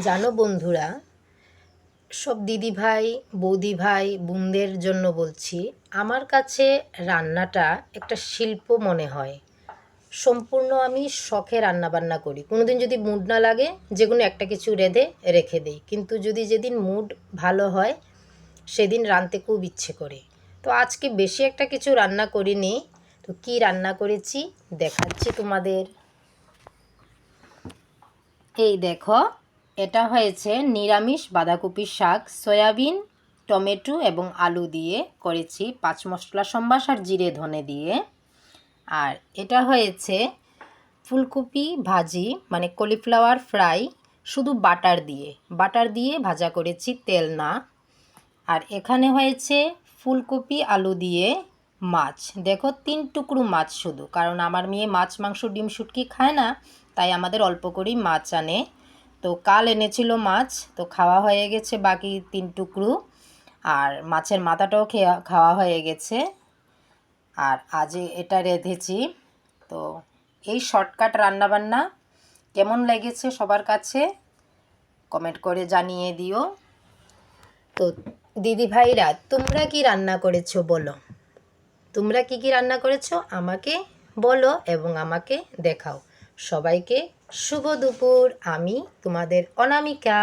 জানো বন্ধুরা, সব দিদি ভাই, বৌদি ভাই, বোনদের জন্য বলছি, আমার কাছে রান্নাটা একটা শিল্প মনে হয়। সম্পূর্ণ আমি শখে রান্নাবান্না করি। কোনোদিন যদি মুড না লাগে, যে কোনো একটা কিছু রেখে দিই, কিন্তু যেদিন মুড ভালো হয় সেদিন রাঁধতে খুব ইচ্ছে করে। তো আজকে বেশি একটা কিছু রান্না করিনি, তো কি রান্না করেছি দেখাচ্ছি তোমাদের। এই দেখো, এটা হয়েছে নিরামিষ বাঁধাকপি শাক, সয়াবিন, টমেটো এবং আলু দিয়ে করেছি, 5 মশলা সম্বাস আর জিরে ধনে দিয়ে। আর এটা হয়েছে ফুলকপি ভাজি, মানে কলিফ্লাওয়ার ফ্রাই, শুধু বাটার দিয়ে ভাজা করেছি, তেল না। আর এখানে হয়েছে ফুলকপি আলু দিয়ে মাছ। দেখো, 3 টুকরো মাছ শুধু, কারণ আমার মেয়ে মাছ মাংস ডিম শুটকি খায় না, তাই আমাদের অল্প করেই মাছ আনে। তো কাল এনেছিল মাছ, তো খাওয়া হয়ে গেছে বাকি 3 টুকরো। আর মাছের মাথাটাও খাওয়া হয়ে গেছে। আর আজ এটা রেঁধেছি। তো এই শর্টকাট রান্নাবান্না কেমন লেগেছে সবার কাছে কমেন্ট করে জানিয়ে দিও। তো দিদি ভাইরা, তোমরা কি রান্না করেছো বলো। তোমরা কি কি রান্না করেছো আমাকে বলো এবং আমাকে দেখাও। সবাইকে শুভ দুপুর। আমি তোমাদের অনামিকা।